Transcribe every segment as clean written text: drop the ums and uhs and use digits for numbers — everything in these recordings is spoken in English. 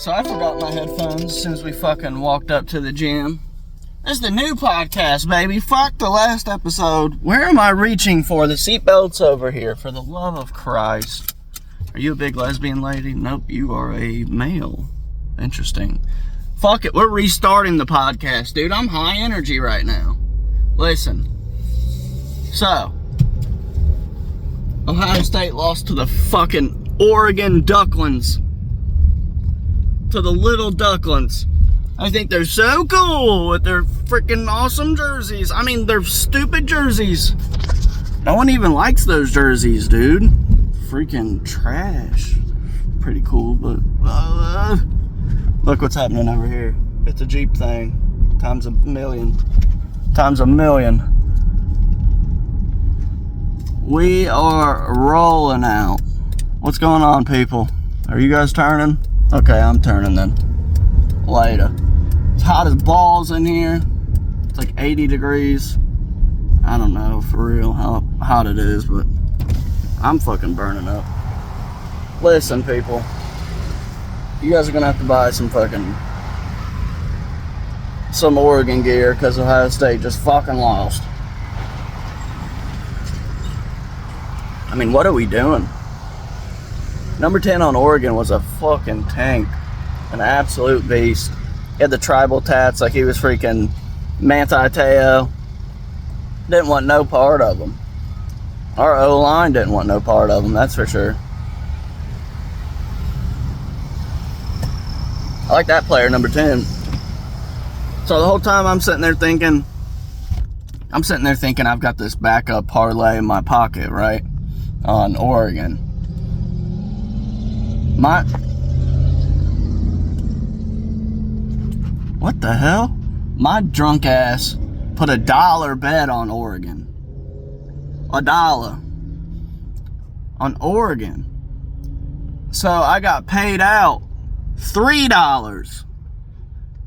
So I forgot my headphones since we fucking walked up to the gym. This is the new podcast, baby. Fuck the last episode. Where am I reaching for? The seatbelt's over here, for the love of Christ. Are you a big lesbian lady? Nope, you are a male. Interesting. Fuck it, we're restarting the podcast, dude. I'm high energy right now. Listen. So, Ohio State lost to the fucking Oregon Ducklings. To the little Ducklings. I think they're so cool with their freaking awesome jerseys. I mean, they're stupid jerseys. No one even likes those jerseys, dude. Freaking trash. Pretty cool, but look what's happening over here. It's a Jeep thing. Times a million. Times a million. We are rolling out. What's going on, people? Are you guys turning? Okay, I'm turning then. Later. It's hot as balls in here. It's like 80 degrees. I don't know for real how hot it is, but I'm fucking burning up. Listen, people. You guys are gonna have to buy some Oregon gear because Ohio State just fucking lost. I mean, what are we doing? Number 10 on Oregon was a fucking tank. An absolute beast. He had the tribal tats like he was freaking Manti Te'o. Didn't want no part of him. Our O-line didn't want no part of him, that's for sure. I like that player, number 10. So the whole time I'm sitting there thinking I've got this backup parlay in my pocket, right? On Oregon. What the hell? My drunk ass put $1 bet on Oregon. $1 on Oregon. So I got paid out $3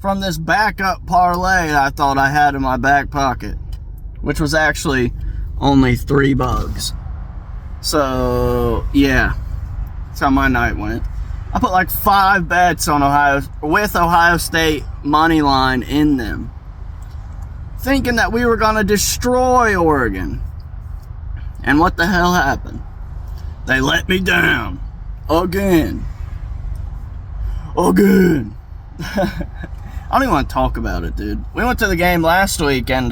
from this backup parlay I thought I had in my back pocket, which was actually only $3. So yeah, that's how my night went. I put like 5 bets on Ohio State money line in them, thinking that we were gonna destroy Oregon. And what the hell happened? They let me down again. I don't even want to talk about it, dude. We went to the game last week and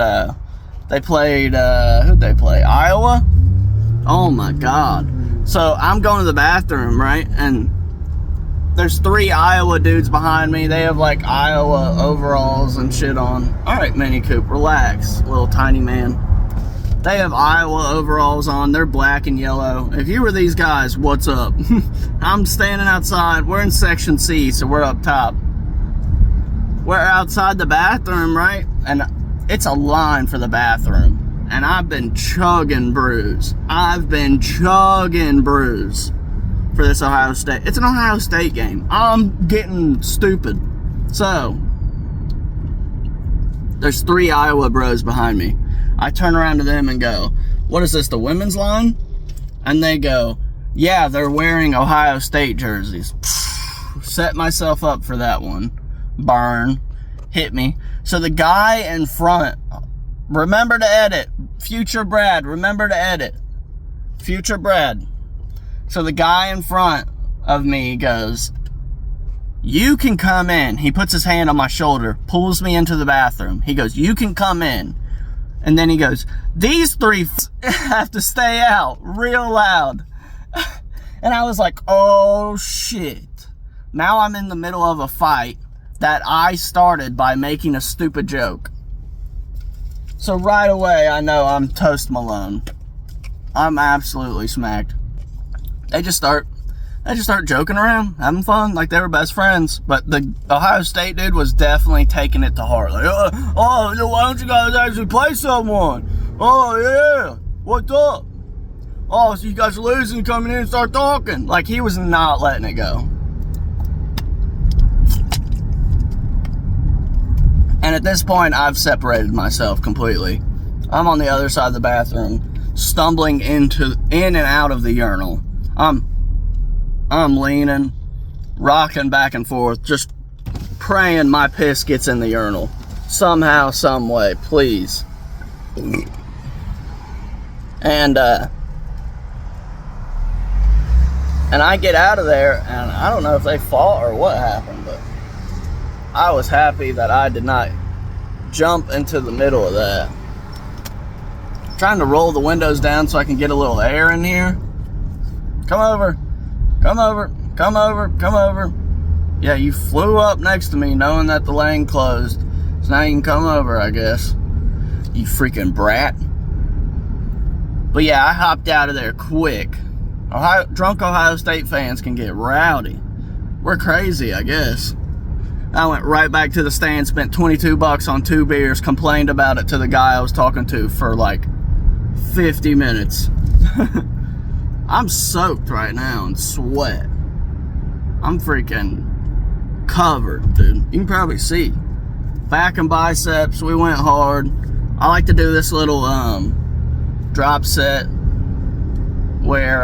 they played who'd they play? Iowa? Oh my god. So I'm going to the bathroom, right? And there's 3 Iowa dudes behind me. They have like Iowa overalls and shit on. Alright, Mini Coop, relax, little tiny man. They have Iowa overalls on. They're black and yellow. If you were these guys, what's up? I'm standing outside. We're in section C, so we're up top. We're outside the bathroom, right? And it's a line for the bathroom. And I've been chugging brews. For this Ohio State. It's an Ohio State game. I'm getting stupid. So, there's 3 Iowa bros behind me. I turn around to them and go, what is this, the women's line? And they go, yeah, they're wearing Ohio State jerseys. Set myself up for that one. Burn. Hit me. So the guy in front, remember to edit. Future Brad, remember to edit. Future Brad. So the guy in front of me goes, you can come in. He puts his hand on my shoulder, pulls me into the bathroom. He goes, you can come in. And then he goes, these 3 have to stay out, real loud. And I was like, oh shit. Now I'm in the middle of a fight that I started by making a stupid joke. So right away, I know I'm toast Malone. I'm absolutely smacked. They just start joking around, having fun, like they were best friends. But the Ohio State dude was definitely taking it to heart. Like, why don't you guys actually play someone? Oh, yeah, what's up? Oh, so you guys are losing, coming in and start talking. Like, he was not letting it go. And at this point, I've separated myself completely. I'm on the other side of the bathroom, stumbling in and out of the urinal. I'm leaning, rocking back and forth, just praying my piss gets in the urinal. Somehow, some way, please. And I get out of there, and I don't know if they fought or what happened, but I was happy that I did not jump into the middle of that. I'm trying to roll the windows down so I can get a little air in here. Come over, come over, come over, come over. Yeah, you flew up next to me knowing that the lane closed, so now you can come over, I guess. You freaking brat. But yeah, I hopped out of there quick. Drunk Ohio State fans can get rowdy. We're crazy, I guess. I went right back to the stand, spent $22 on 2 beers, complained about it to the guy I was talking to for like 50 minutes. I'm soaked right now in sweat. I'm freaking covered, dude. You can probably see. Back and biceps, we went hard. I like to do this little drop set where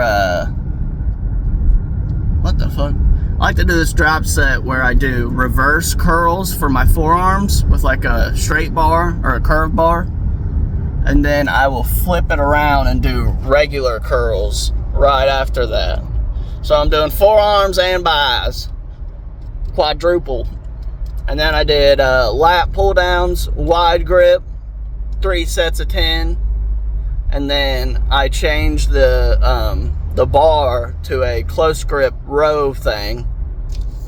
what the fuck? I like to do this drop set where I do reverse curls for my forearms with like a straight bar or a curved bar, and then I will flip it around and do regular curls right after that. So I'm doing forearms and buys, quadruple. And then I did lat pull downs, wide grip, 3 sets of 10. And then I changed the bar to a close grip row thing,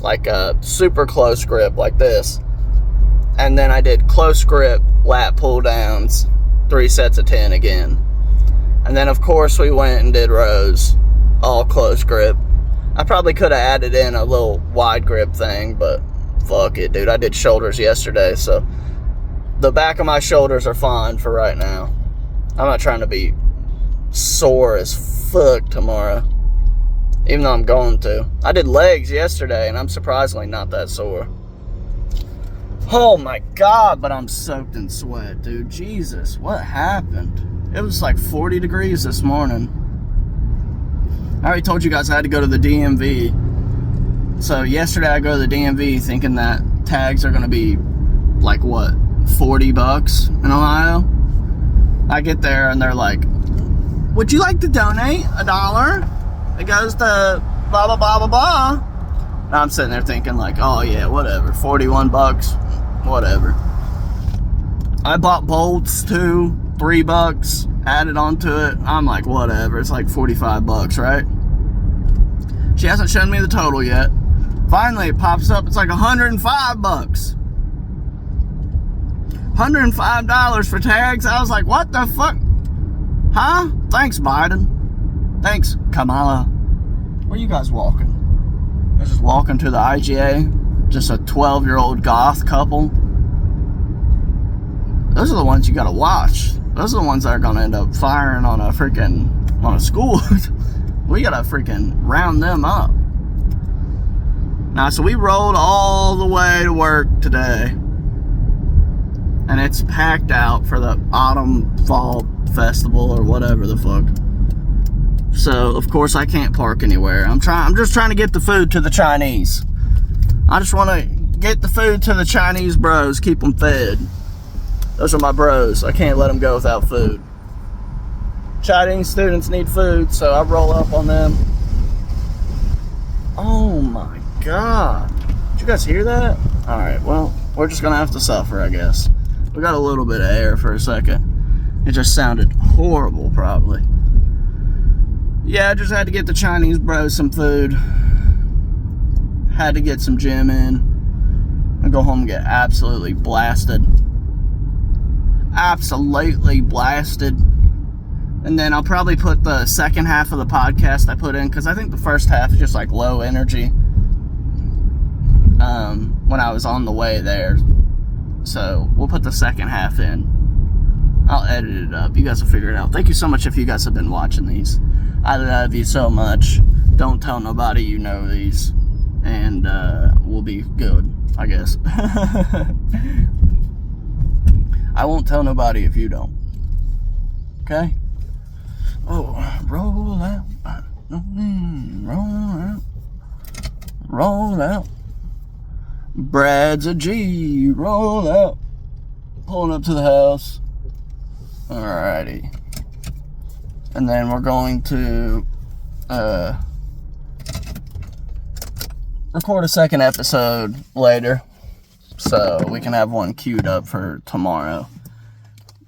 like a super close grip like this. And then I did close grip lat pull downs, 3 sets of 10 again. And then of course we went and did rows, all close grip. I probably could have added in a little wide grip thing, but fuck it, dude. I did shoulders yesterday, so the back of my shoulders are fine for right now. I'm not trying to be sore as fuck tomorrow, even though I'm going to. I did legs yesterday, and I'm surprisingly not that sore. Oh my God, but I'm soaked in sweat, dude. Jesus, what happened? It was like 40 degrees this morning. I already told you guys I had to go to the DMV. So yesterday I go to the DMV thinking that tags are going to be like, what, $40 in Ohio? I get there and they're like, would you like to donate $1? It goes to blah, blah, blah, blah, blah. And I'm sitting there thinking like, oh yeah, whatever, $41, whatever. I bought bolts too, $3, added onto it. I'm like, whatever, it's like $45, right? She hasn't shown me the total yet. Finally, it pops up, it's like $105. $105 for tags. I was like, what the fuck? Huh? Thanks, Biden. Thanks, Kamala. Where you guys walking? They're just walking to the IGA. Just a 12-year-old goth couple. Those are the ones you gotta watch. Those are the ones that are gonna end up firing on a school. We gotta freaking round them up. Now, so we rolled all the way to work today. And it's packed out for the autumn fall festival or whatever the fuck. So of course I can't park anywhere. I'm just trying to get the food to the Chinese. I just want to get the food to the Chinese bros, keep them fed. Those are my bros. I can't let them go without food. Chinese students need food, so I roll up on them. Oh my God. Did you guys hear that? Alright, well, we're just gonna have to suffer, I guess. We got a little bit of air for a second. It just sounded horrible, probably. Yeah, I just had to get the Chinese bros some food. Had to get some gym in. And go home and get absolutely blasted. Absolutely blasted. And then I'll probably put the second half of the podcast I put in, because I think the first half is just like low energy. When I was on the way there. So we'll put the second half in. I'll edit it up. You guys will figure it out. Thank you so much if you guys have been watching these. I love you so much. Don't tell nobody you know these. And we'll be good, I guess. I won't tell nobody if you don't. Okay? Oh, roll out. Roll out. roll out. Brad's a G, roll out. Pulling up to the house. Alrighty. And then we're going to record a second episode later, so we can have one queued up for tomorrow.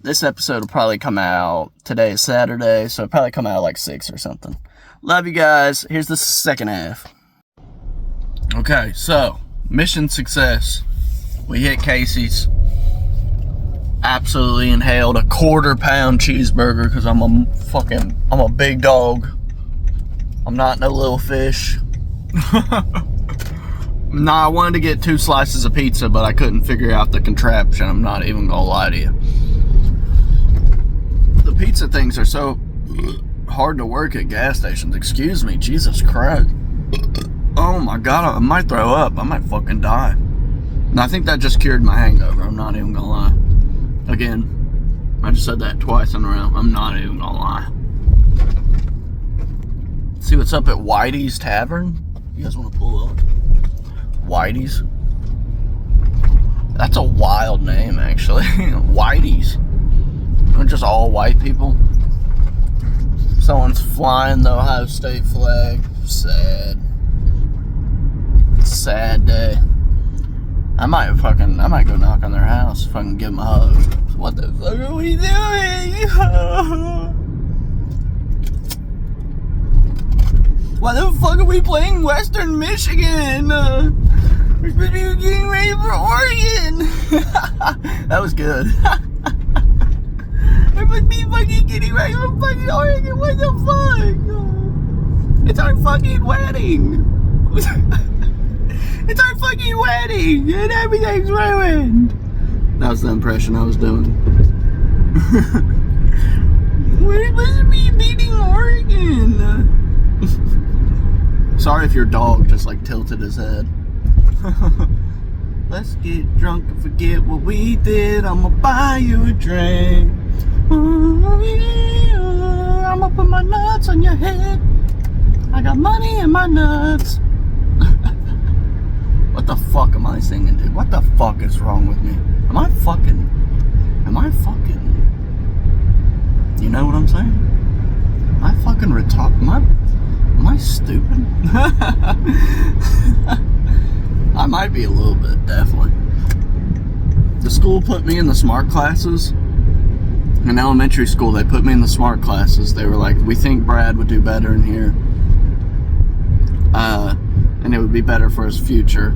This episode will probably come out, today is Saturday, so it'll probably come out like 6 or something. Love you guys. Here's the second half. Okay, so, mission success. We hit Casey's. Absolutely inhaled a 1/4 pound cheeseburger because I'm a big dog. I'm not no little fish. Nah, I wanted to get 2 slices of pizza, but I couldn't figure out the contraption. I'm not even gonna lie to you. The pizza things are so hard to work at gas stations. Excuse me, Jesus Christ. Oh my God, I might throw up. I might fucking die. And I think that just cured my hangover. I'm not even gonna lie. Again, I just said that twice in a row. I'm not even gonna lie. See what's up at Whitey's Tavern? You guys want to pull up? Whitey's? That's a wild name, actually. Whitey's. They're just all white people. Someone's flying the Ohio State flag. Sad. Sad day. I might go knock on their house if I can give them a hug. What the fuck are we doing? Why the fuck are we playing Western Michigan? We're supposed to be getting ready for Oregon. That was good. We're supposed to be fucking getting ready for fucking Oregon. What the fuck? It's our fucking wedding. It's our fucking wedding, and everything's ruined. That was the impression I was doing. We're supposed to be beating Oregon. Sorry if your dog just like tilted his head. Let's get drunk and forget what we did. I'ma buy you a drink. Oh, yeah. I'ma put my nuts on your head. I got money in my nuts. What the fuck am I singing, dude? What the fuck is wrong with me? Am I fucking... You know what I'm saying? Am I fucking retarded? Am I stupid? I might be a little bit, definitely. The school put me in the smart classes. In elementary school, they put me in the smart classes. They were like, we think Brad would do better in here. And it would be better for his future.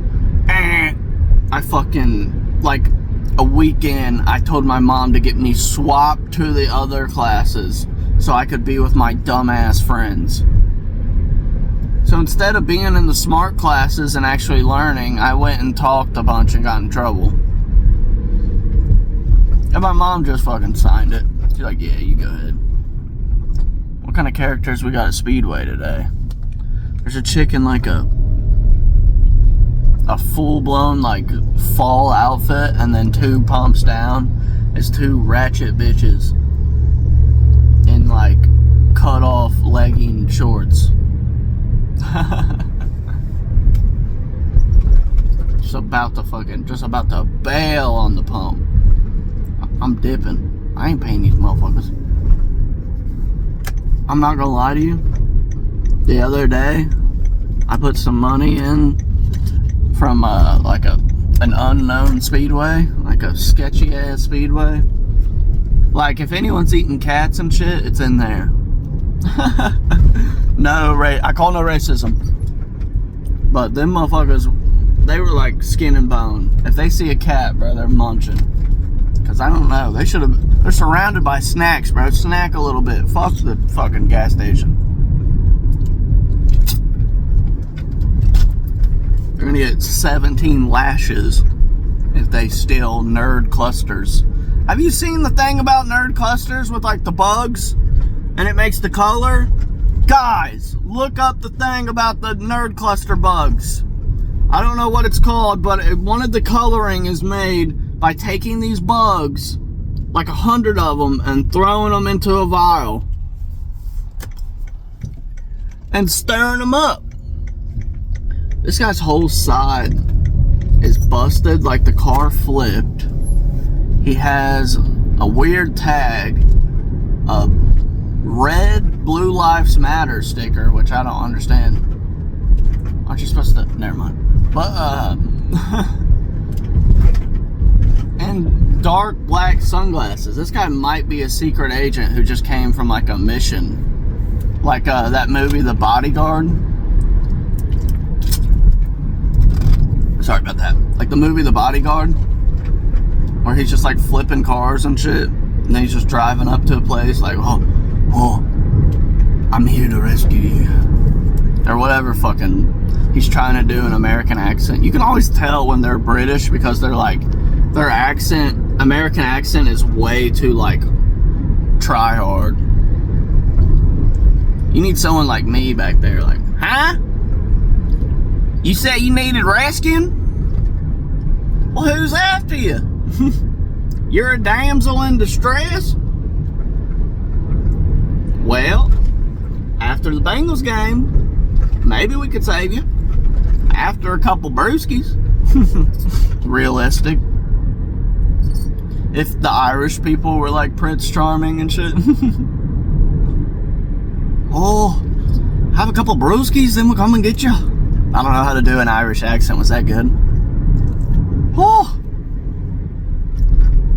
I fucking, like, a weekend, I told my mom to get me swapped to the other classes so I could be with my dumbass friends. So instead of being in the smart classes and actually learning, I went and talked a bunch and got in trouble. And my mom just fucking signed it. She's like, yeah, you go ahead. What kind of characters we got at Speedway today? There's a chick in like a full-blown like fall outfit, and then 2 pumps down is 2 ratchet bitches in like cut off legging shorts. just about to bail on the pump. I'm dipping. I ain't paying these motherfuckers. I'm not gonna lie to you. The other day, I put some money in from like an unknown speedway, like a sketchy ass speedway. Like if anyone's eating cats and shit, it's in there. I call no racism. But them motherfuckers, they were like skin and bone. If they see a cat, bro, they're munching. Cause I don't know, they're surrounded by snacks, bro. Snack a little bit. Fuck the fucking gas station. They're gonna get 17 lashes if they steal nerd clusters. Have you seen the thing about nerd clusters with like the bugs? And it makes the color? Guys, look up the thing about the nerd cluster bugs. I don't know what it's called, but one of the coloring is made by taking these bugs, like 100 of them, and throwing them into a vial. And stirring them up. This guy's whole side is busted, like the car flipped. He has a weird tag, a red Blue Lives Matter sticker, which I don't understand. Aren't you supposed to? Never mind. But, and dark black sunglasses. This guy might be a secret agent who just came from like a mission. Like that movie, The Bodyguard. Sorry about that. Like the movie The Bodyguard, where he's just like flipping cars and shit, and then he's just driving up to a place like, oh, I'm here to rescue you, or whatever fucking he's trying to do an American accent. You can always tell when they're British because they're like, their accent, American accent is way too like try hard. You need someone like me back there, like, huh? You said you needed rescuing? Well, who's after you? You're a damsel in distress? Well, after the Bengals game, maybe we could save you. After a couple brewskis. Realistic. If the Irish people were like Prince Charming and shit. Oh, have a couple brewskis, then we'll come and get you. I don't know how to do an Irish accent. Was that good? Oh,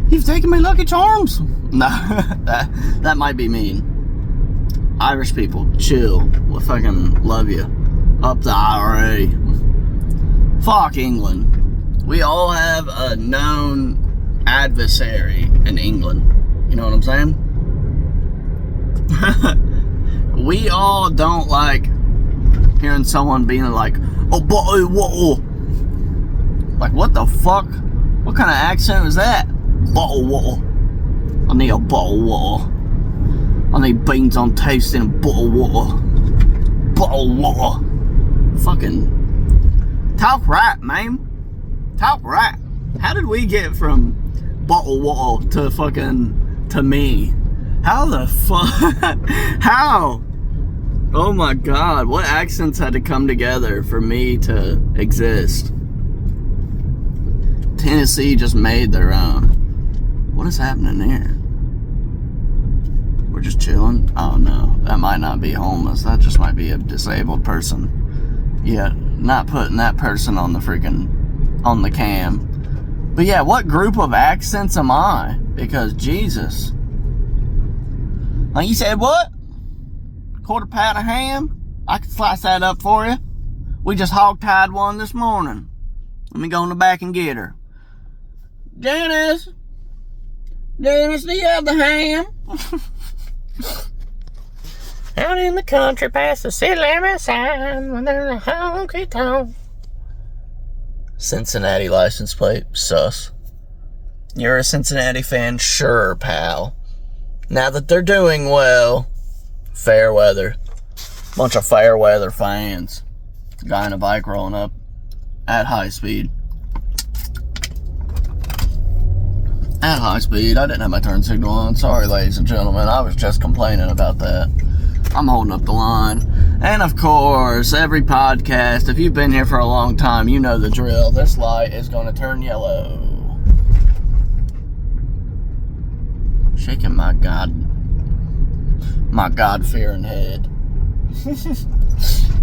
you've taken my Lucky Charms. No, that might be mean. Irish people, chill. We'll fucking love you. Up the IRA. Fuck England. We all have a known adversary in England. You know what I'm saying? We all don't like hearing someone being like, oh, boy, whoa. Like, what the fuck? What kind of accent is that? Bottle water. I need a bottle of water. I need beans on toast and a bottle of water. Bottle of water. Fucking talk right, man. Talk right. How did we get from bottle water to fucking to me? How the fuck? How? Oh my god, what accents had to come together for me to exist? Tennessee just made their own. What is happening here? We're just chilling? Oh no, that might not be homeless. That just might be a disabled person. Yeah, not putting that person on the freaking, on the cam. But yeah, what group of accents am I? Because Jesus. Like you said, what? Quarter pound of ham? I can slice that up for you. We just hog-tied one this morning. Let me go in the back and get her. Dennis, do you have the ham? Out in the country past the city limit sign when there's a honky tonk. Cincinnati license plate, sus. You're a Cincinnati fan? Sure, pal. Now that they're doing well, fair weather. Bunch of fair weather fans. Guy on a bike rolling up at high speed. At high speed. I didn't have my turn signal on. Sorry, ladies and gentlemen. I was just complaining about that. I'm holding up the line. And of course, every podcast, if you've been here for a long time, you know the drill. This light is going to turn yellow. Shaking my God-fearing head.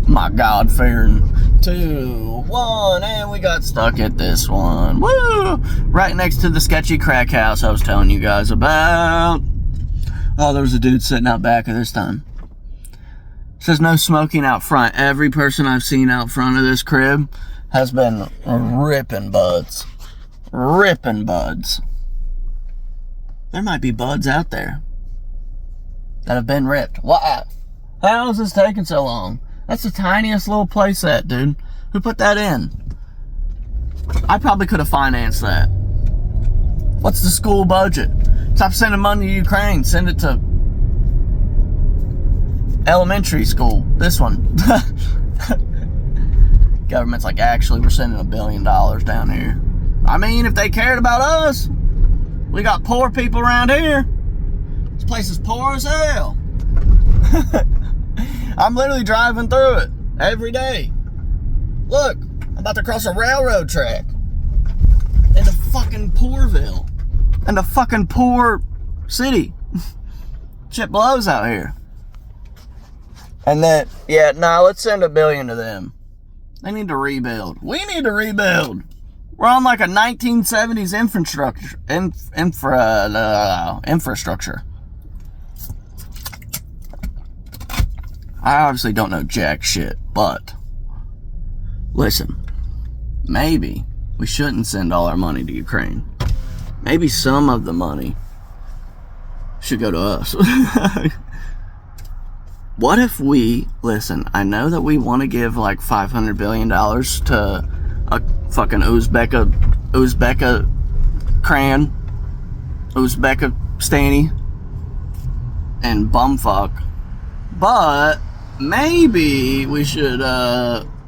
My God-fearing 2, 1, and we got stuck at this one. Woo! Right next to the sketchy crack house I was telling you guys about. Oh, there was a dude sitting out back at this time. It says no smoking out front. Every person I've seen out front of this crib has been ripping buds. Ripping buds. There might be buds out there that have been ripped. Why? How is this taking so long? That's the tiniest little playset, dude. Who put that in? I probably could have financed that. What's the school budget? Stop sending money to Ukraine. Send it to elementary school. This one. Government's like, actually, we're sending $1 billion down here. I mean, if they cared about us, we got poor people around here. This place is poor as hell. I'm literally driving through it every day. Look, I'm about to cross a railroad track into fucking Poorville. Into fucking poor city. Shit blows out here. And then, yeah, nah, let's send $1 billion to them. They need to rebuild. We need to rebuild. We're on like a 1970s infrastructure. I obviously don't know jack shit, but listen, maybe we shouldn't send all our money to Ukraine. Maybe some of the money should go to us. What if we, listen, I know that we want to give like $500 billion to a fucking Uzbekistani, and bumfuck, but maybe we should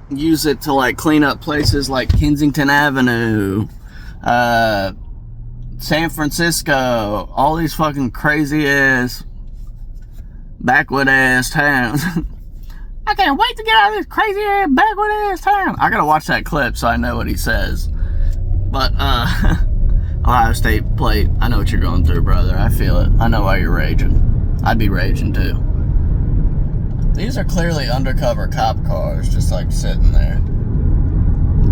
use it to like clean up places like Kensington Avenue, San Francisco, all these fucking crazy ass backwood ass towns. I can't wait to get out of this crazy ass backwood ass town. I gotta watch that clip so I know what he says. But Ohio State plate, I know what you're going through, brother. I feel it. I know why you're raging. I'd be raging too. These are clearly undercover cop cars just like sitting there.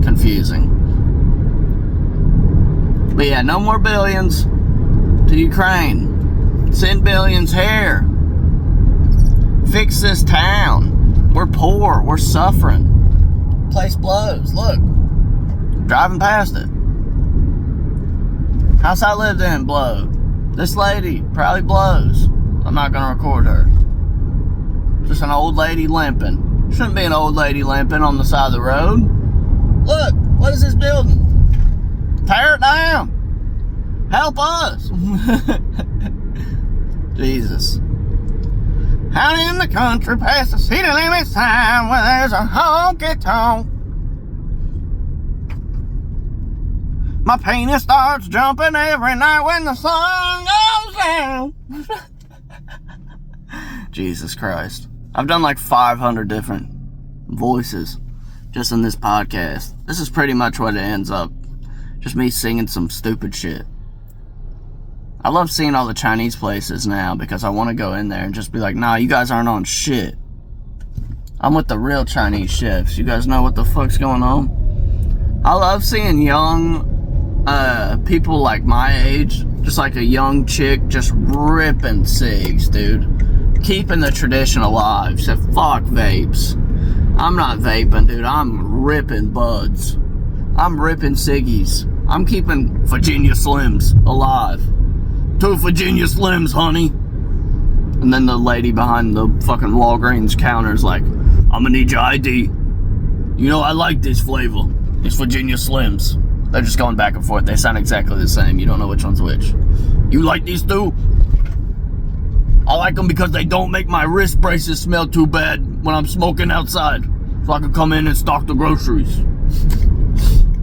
Confusing. But yeah, no more billions to Ukraine. Send billions here. Fix this town. We're poor. We're suffering. Place blows. Look. Driving past it. House I lived in blowed. This lady probably blows. I'm not going to record her. Just an old lady limping. Shouldn't be an old lady limping on the side of the road. Look. What is this building? Tear it down. Help us. Jesus. Out in the country past the city limit sign where there's a honky-tonk. My penis starts jumping every night when the sun goes down. Jesus Christ. I've done like 500 different voices just in this podcast. This is pretty much what it ends up. Just me singing some stupid shit. I love seeing all the Chinese places now because I want to go in there and just be like, nah, you guys aren't on shit. I'm with the real Chinese chefs. You guys know what the fuck's going on? I love seeing young people like my age, just like a young chick, just ripping cigs, dude. Keeping the tradition alive. So fuck vapes. I'm not vaping, dude. I'm ripping buds. I'm ripping ciggies. I'm keeping Virginia Slims alive. 2 Virginia Slims, honey. And then the lady behind the fucking Walgreens counter is like, I'm gonna need your ID. You know, I like this flavor. It's Virginia Slims. They're just going back and forth. They sound exactly the same. You don't know which one's which. You like these too? I like them because they don't make my wrist braces smell too bad when I'm smoking outside. So I can come in and stock the groceries.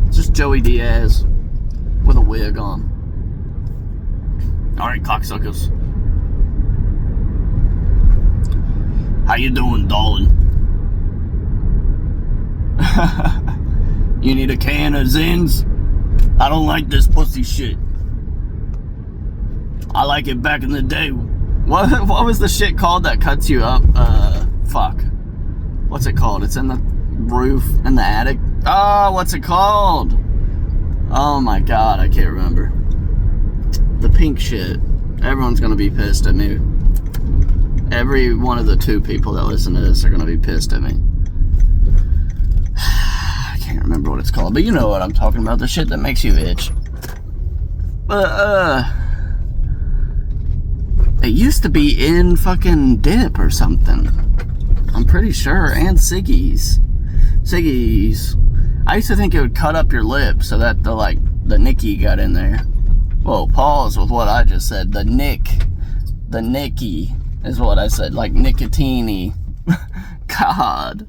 It's just Joey Diaz with a wig on. Alright, cocksuckers. How you doing, darling? You need a can of Zins? I don't like this pussy shit. I like it back in the day. What was the shit called that cuts you up? Fuck. What's it called? It's in the roof, in the attic. Oh, what's it called? Oh my god, I can't remember. The pink shit. Everyone's gonna be pissed at me. Every one of the 2 people that listen to this are gonna be pissed at me. I can't remember what it's called, but you know what I'm talking about. The shit that makes you itch. But, it used to be in fucking dip or something. I'm pretty sure. And ciggies. Ciggies. I used to think it would cut up your lips so that the Nicky got in there. Whoa, pause with what I just said. The Nicky is what I said, like nicotine-y. God.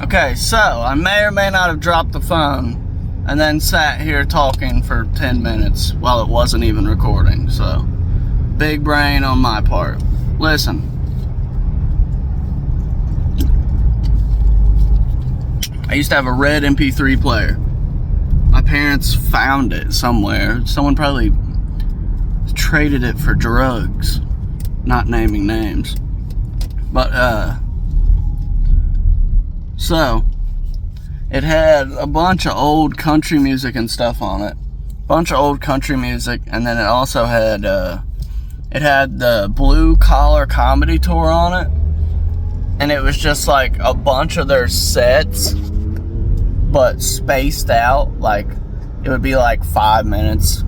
Okay, so I may or may not have dropped the phone and then sat here talking for 10 minutes while it wasn't even recording, so big brain on my part. Listen. I used to have a red MP3 player. My parents found it somewhere. Someone probably traded it for drugs. Not naming names. But, so, it had a bunch of old country music and stuff on it. Bunch of old country music, and then it also had, it had the Blue Collar Comedy Tour on it. And it was just like a bunch of their sets, but spaced out. Like, it would be like 5 minutes,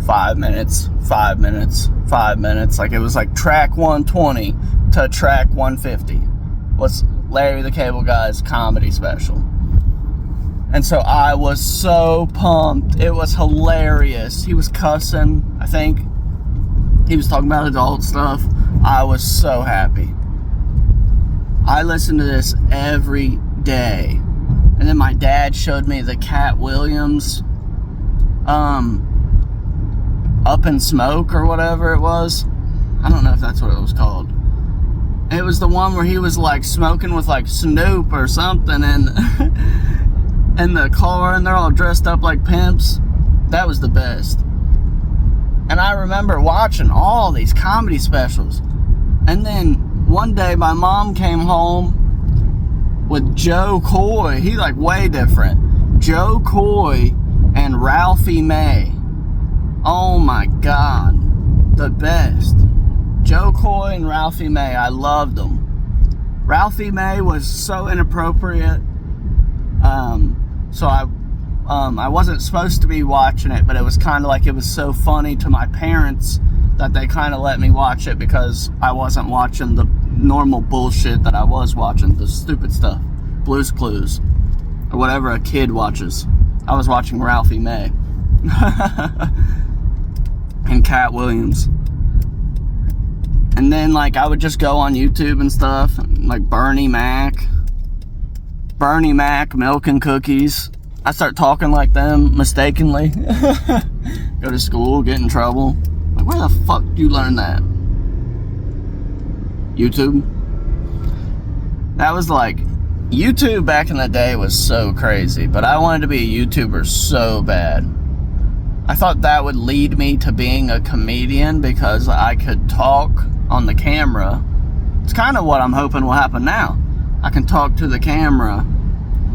5 minutes, 5 minutes, 5 minutes. Like, it was like track 120 to track 150 was Larry the Cable Guy's comedy special. And so I was so pumped. It was hilarious. He was cussing, I think. He was talking about adult stuff. I was so happy. I listened to this every day. And then my dad showed me the Katt Williams Up in Smoke or whatever it was. I don't know if that's what it was called. It was the one where he was like smoking with like Snoop or something and in the car, and they're all dressed up like pimps. That was the best. And I remember watching all these comedy specials. And then one day my mom came home with Joe Coy. He like way different. Joe Coy and Ralphie May. Oh my God. The best. Joe Coy and Ralphie May. I loved them. Ralphie May was so inappropriate. So I wasn't supposed to be watching it, but it was kind of like it was so funny to my parents that they kind of let me watch it because I wasn't watching the normal bullshit that I was watching, the stupid stuff, Blue's Clues, or whatever a kid watches. I was watching Ralphie May and Katt Williams. And then, like, I would just go on YouTube and stuff, like Bernie Mac, Milk and Cookies. I start talking like them mistakenly. Go to school, get in trouble. Like, where the fuck did you learn that? YouTube? That was like, YouTube back in the day was so crazy, but I wanted to be a YouTuber so bad. I thought that would lead me to being a comedian because I could talk on the camera. It's kind of what I'm hoping will happen now. I can talk to the camera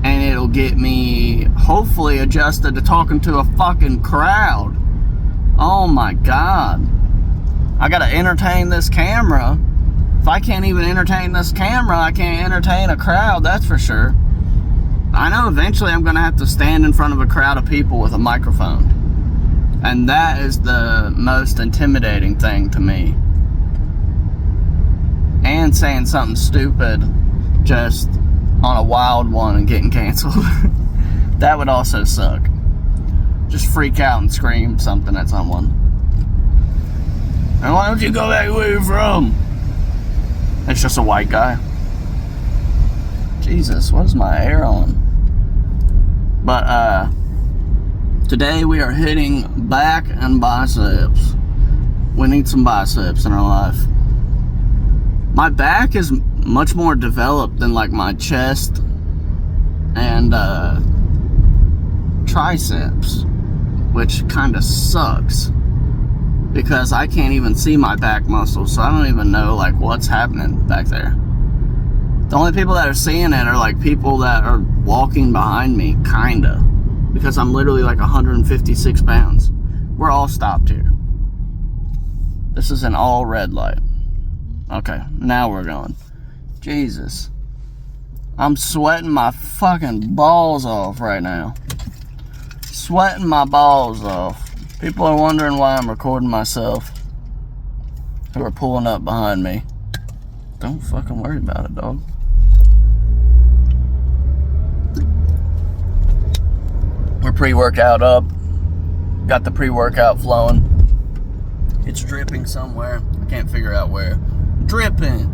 and it'll get me hopefully adjusted to talking to a fucking crowd. Oh my God. I gotta entertain this camera. If I can't even entertain this camera, I can't entertain a crowd, that's for sure. I know eventually I'm gonna have to stand in front of a crowd of people with a microphone. And that is the most intimidating thing to me. And saying something stupid just on a wild one and getting canceled. That would also suck. Just freak out and scream something at someone. And why don't you go back where you're from? It's just a white guy. Jesus, what is my hair on? But today we are hitting back and biceps. We need some biceps in our life. My back is much more developed than like my chest and triceps, which kind of sucks because I can't even see my back muscles, so I don't even know like what's happening back there. The only people that are seeing it are like people that are walking behind me, kinda, because I'm literally like 156 pounds. We're all stopped here. This is an all red light. Okay, now we're going. Jesus. I'm sweating my fucking balls off right now. Sweating my balls off. People are wondering why I'm recording myself. Who are pulling up behind me. Don't fucking worry about it, dog. We're pre-workout up. Got the pre-workout flowing. It's dripping somewhere. I can't figure out where. Dripping,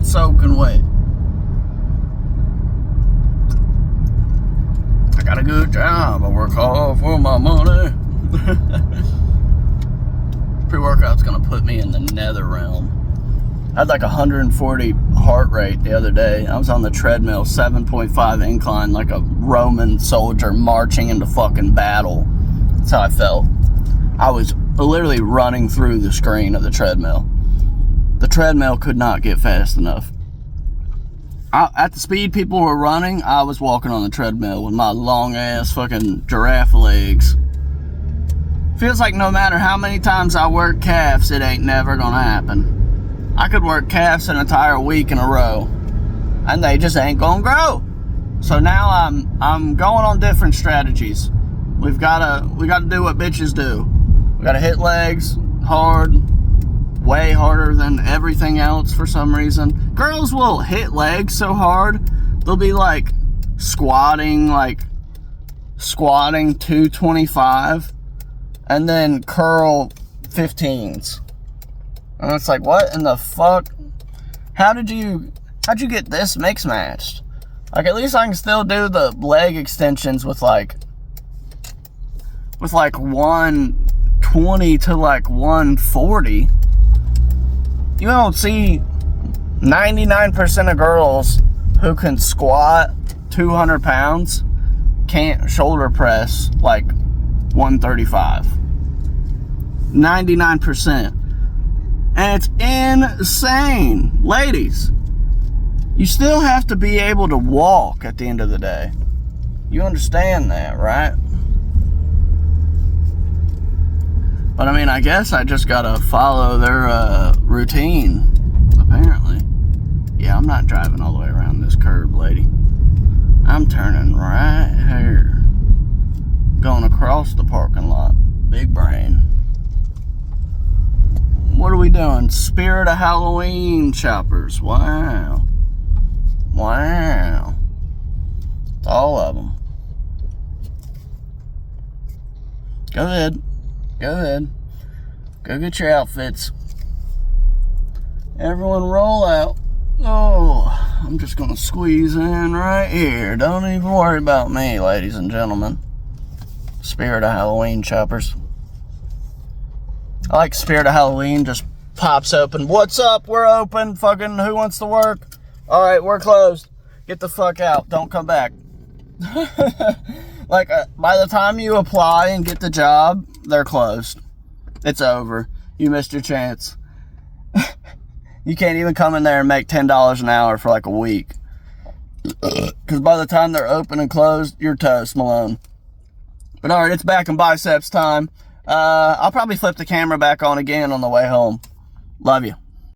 soaking wet. I got a good job. I work hard for my money. Pre-workout's gonna put me in the nether realm. I had like 140 heart rate the other day. I was on the treadmill, 7.5 incline, like a Roman soldier marching into fucking battle. That's how I felt. I was literally running through the screen of the treadmill. The treadmill could not get fast enough. At the speed people were running, I was walking on the treadmill with my long ass fucking giraffe legs. Feels like no matter how many times I work calves, it ain't never gonna happen. I could work calves an entire week in a row, and they just ain't gonna grow. So now I'm going on different strategies. We gotta do what bitches do. We gotta hit legs hard, way harder than everything else for some reason. Girls will hit legs so hard, they'll be like squatting 225, and then curl 15s. And it's like, what in the fuck? How'd you get this mix matched? Like, at least I can still do the leg extensions with like 120 to like 140. You don't see 99% of girls who can squat 200 pounds can't shoulder press like 135. 99%. And it's insane. Ladies, you still have to be able to walk at the end of the day. You understand that, right? But I mean, I guess I just gotta follow their routine, apparently. Yeah, I'm not driving all the way around this curb, lady. I'm turning right here. Going across the parking lot. Big brain. What are we doing? Spirit of Halloween choppers. Wow. Wow. It's all of them. Go ahead. Go ahead. Go get your outfits. Everyone roll out. Oh, I'm just going to squeeze in right here. Don't even worry about me, ladies and gentlemen. Spirit of Halloween choppers. I like Spirit of Halloween, just pops open. What's up? We're open. Fucking who wants to work? All right, we're closed. Get the fuck out. Don't come back. Like, by the time you apply and get the job, they're closed. It's over. You missed your chance. You can't even come in there and make $10 an hour for like a week. Because by the time they're open and closed, you're toast, Malone. But all right, it's back in biceps time. I'll probably flip the camera back on again on the way home. Love you.